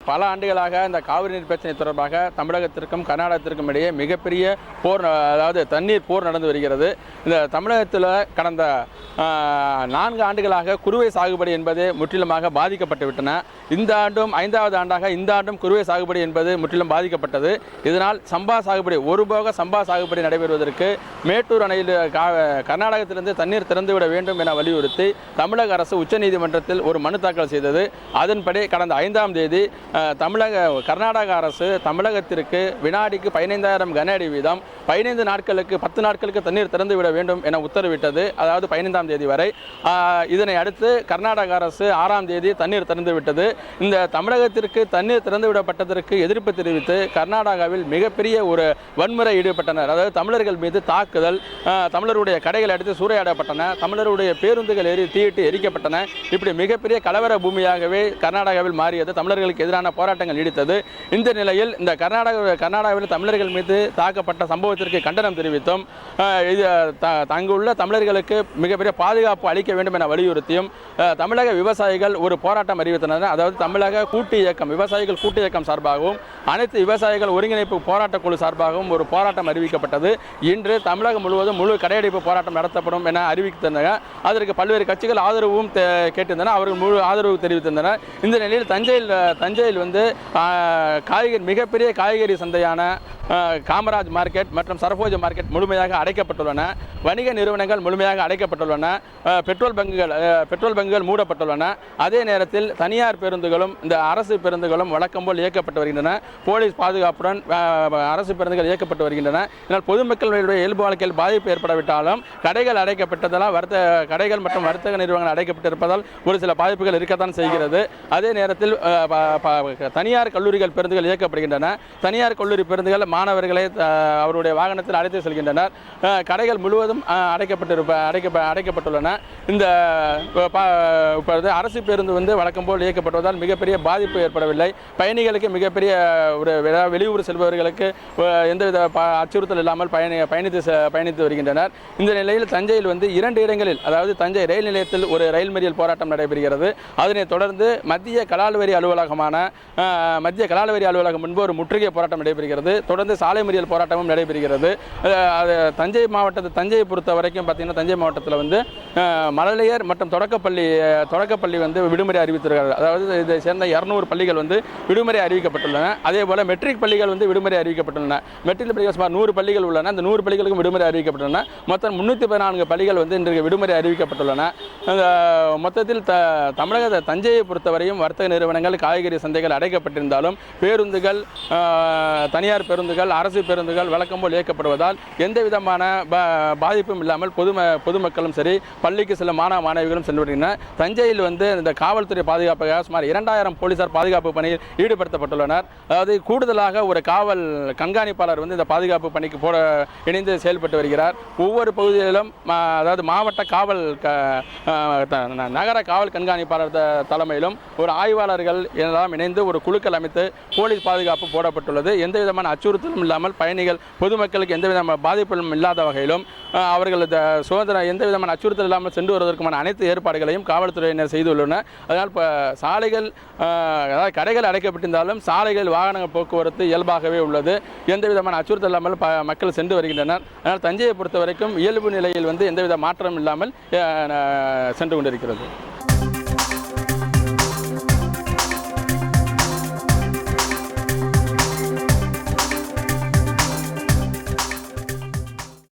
பல ஆண்டுகளாக இந்த காவிரி நீர் பிரச்சனை தொடர்பாக தமிழகத்திற்கும் கர்நாடகத்திற்கும் இடையே மிகப்பெரிய போர், அதாவது தண்ணீர் போர் நடந்து வருகிறது. இந்த தமிழகத்தில் கடந்த 4 ஆண்டுகளாக குறுவை சாகுபடி என்பது முற்றிலுமாக பாதிக்கப்பட்டு விட்டன. இந்த ஆண்டும் 5வது ஆண்டாக இந்த ஆண்டும் குறுவை சாகுபடி என்பது முற்றிலும் பாதிக்கப்பட்டது. இதனால் சம்பா சாகுபடி, ஒருபோக சம்பா சாகுபடி நடைபெறுவதற்கு மேட்டூர் அணையில் கர்நாடகத்திலிருந்து தண்ணீர் திறந்துவிட வேண்டும் என வலியுறுத்தி தமிழக அரசு உச்சநீதிமன்றத்தில் ஒரு மனு தாக்கல் செய்தது. அதன்படி கடந்த 5ஆம் தேதி கர்நாடக அரசு தமிழகத்திற்கு வினாடிக்கு 15,000 கன அடி வீதம் 15 நாட்களுக்கு 10 நாட்களுக்கு தண்ணீர் திறந்துவிட வேண்டும் என உத்தரவிட்டது. அதாவது 15ஆம் தேதி வரை. இதனை அடுத்து கர்நாடக அரசு 6ஆம் தேதி தண்ணீர் திறந்துவிட்டது. இந்த தமிழகத்திற்கு தண்ணீர் திறந்துவிடப்பட்டதற்கு எதிர்ப்பு தெரிவித்து கர்நாடகாவில் மிகப்பெரிய ஒரு வன்முறை ஈடுபட்டனர். அதாவது தமிழர்கள் மீது தாக்குதல், தமிழருடைய கடைகள் அடித்து சூறையாடப்பட்டன, தமிழருடைய பேருந்துகள் தீயிட்டு எரிக்கப்பட்டன. இப்படி மிகப்பெரிய கலவர பூமியாகவே கர்நாடகாவில் மாறியது. தமிழர்களுக்கு எதிரான போராட்டங்கள் நீடித்தது. இந்த நிலையில் இந்த கர்நாடகாவில் தமிழர்கள் மீது தாக்கப்பட்ட சம்பவத்திற்கு கண்டனம் தெரிவித்தும் தங்குள்ள தமிழர்களுக்கு மிகப்பெரிய பாதுகாப்பு அளிக்க வேண்டும் என வலியுறுத்தியும் தமிழக விவசாயிகள் ஒரு போராட்டம் அறிவித்தனர். அதாவது தமிழக கூட்டு இயக்கம், விவசாயிகள் கூட்டு இயக்கம் சார்பாகவும் அனைத்து விவசாயிகள் ஒருங்கிணைப்பு போராட்ட குழு சார்பாகவும் ஒரு போராட்டம் அறிவிக்கப்பட்டது. இன்று தமிழகம் முழுவதும் முழு கடையடைப்பு போராட்டம் நடத்தப்படும் என அறிவித்தனர். அதற்கு பல்வேறு கட்சிகள் ஆதரவும் கேட்டிருந்தனர். அவர்கள் முழு ஆதரவு தெரிவித்திருந்தனர். இந்த நிலையில் தஞ்சையில் வந்து மிகப்பெரிய காய்கறி சந்தையான காமராஜ் மார்க்கெட் மற்றும் சரபோஜ மார்க்கெட் முழுமையாக அடைக்கப்பட்டுள்ளன. வணிக நிறுவனங்கள் முழுமையாக அடைக்கப்பட்டுள்ளன. பெட்ரோல் பங்குகள் மூடப்பட்டுள்ளன. அதே நேரத்தில் தனியார் பேருந்துகளும் இந்த அரசு பேருந்துகளும் வழக்கம் போல் இயக்கப்பட்டு வருகின்றன. போலீஸ் பாதுகாப்புடன் அரசு பேருந்துகள் இயக்கப்பட்டு வருகின்றன. இதனால் பொதுமக்களுடைய இயல்பு வாழ்க்கையில் பாதிப்பு ஏற்படவிட்டாலும் கடைகள் அடைக்கப்பட்டதால் கடைகள் மற்றும் வர்த்தக நிறுவனங்கள் அடைக்கப்பட்டிருப்பதால் ஒரு சில பாதிப்புகள் இருக்கத்தான் செய்கிறது. அதே நேரத்தில் தனியார் கல்லூரிகள் பேருந்துகள் இயக்கப்படுகின்றன. தனியார் கல்லூரி பேருந்துகள் மாணவர்களை அவருடைய வாகனத்தில் அழைத்து செல்கின்றனர். கடைகள் முழுவதும் அடைக்கப்பட்டுள்ளன. இந்த அரசு பேருந்து வந்து வழக்கம் போல் இயக்கப்படுவதால் மிகப்பெரிய பாதிப்பு ஏற்படவில்லை. பயணிகளுக்கு மிகப்பெரிய ஒரு வெளியூர் செல்பவர்களுக்கு எந்தவித அச்சுறுத்தல் இல்லாமல் பயணித்து வருகின்றனர். இந்த நிலையில் தஞ்சையில் வந்து 2 இடங்களில், அதாவது தஞ்சை ரயில் நிலையத்தில் ஒரு ரயில் மறியல் போராட்டம் நடைபெறுகிறது. அதனைத் தொடர்ந்து மத்திய கலால் வரி அலுவலகம் முன்பு ஒரு முற்றுகை போராட்டம் நடைபெறுகிறது. தொடர்ந்து சாலை மறியல் போராட்டமும் நடைபெறுகிறது. தஞ்சையை பொறுத்த வரைக்கும் பார்த்தீங்கன்னா தஞ்சை மாவட்டத்தில் வந்து மழலையர் மற்றும் தொடக்கப்பள்ளி வந்து விடுமுறை அறிவித்திருக்கிறார்கள். அதாவது இதை சேர்ந்த 200 பள்ளிகள் வந்து விடுமுறை அறிவிக்கப்பட்டுள்ளன. அதே போல மெட்ரிக் பள்ளிகள் வந்து விடுமுறை அறிவிக்கப்பட்டுள்ளன. மெட்ரிக் பள்ளிகள் சுமார் 100 பள்ளிகள் உள்ளன. அந்த 100 பள்ளிகளுக்கும் விடுமுறை அறிவிக்கப்பட்டுள்ளன. மொத்தம் 314 பள்ளிகள் வந்து இன்றைக்கு விடுமுறை அறிவிக்கப்பட்டுள்ளன. மொத்தத்தில் தஞ்சையை பொறுத்தவரையும் வர்த்தக நிறுவனங்கள், காய்கறி சந்தைகள் அடைக்கப்பட்டிருந்தாலும் பேருந்துகள், தனியார் பேருந்துகள், அரசு பேருந்துகள் வழக்கம் போல் இயக்கப்படுவதால் எந்த விதமான பாதிப்பும் இல்லாமல் பொதுமக்களும் சரி, பள்ளிக்கு சில மாணவிகளும் சென்று வருகின்றனர். தஞ்சையில் வந்து இந்த காவல்துறை பாதுகாப்புக்காக சுமார் 2000 போலீசார் பாதுகாப்பு பணியில் ஈடுபடுத்தப்பட்டுள்ளனர். அதாவது கூடுதலாக ஒரு காவல் கண்காணிப்பாளர் வந்து இந்த பாதுகாப்பு பணிக்கு இணைந்து செயல்பட்டு வருகிறார். ஒவ்வொரு பகுதியிலும் அதாவது மாவட்ட காவல் நகர காவல் கண்காணிப்பாளர் தலைமையிலும் ஒரு ஆய்வாளர்கள் எல்லாம் இணைந்து ஒரு குழுக்கள் அமைத்து போலீஸ் பாதுகாப்பு போடப்பட்டுள்ளது. எந்த விதமான அச்சுறுத்தலும் இல்லாமல் பயணிகள், பொதுமக்களுக்கு எந்த விதமான பாதிப்பும் இல்லாத வகையிலும் அவர்கள் சுதந்திரம் எந்த விதமான அச்சுறுத்தல் இல்லாமல் சென்று வருவதற்குமான அனைத்து ஏற்பாடுகளையும் காவல்துறையினர் செய்துள்ளனர். அதனால் இப்போ சாலைகள், அதாவது கடைகள் அடைக்கப்பட்டிருந்தாலும் சாலைகள் வாகன போக்குவரத்து இயல்பாகவே உள்ளது. எந்த விதமான அச்சுறுத்தல் இல்லாமல் மக்கள் சென்று வருகின்றனர். அதனால் தஞ்சையை பொறுத்த வரைக்கும் இயல்பு நிலையில் வந்து எந்தவித மாற்றம் இல்லாமல் சென்று கொண்டிருக்கிறது.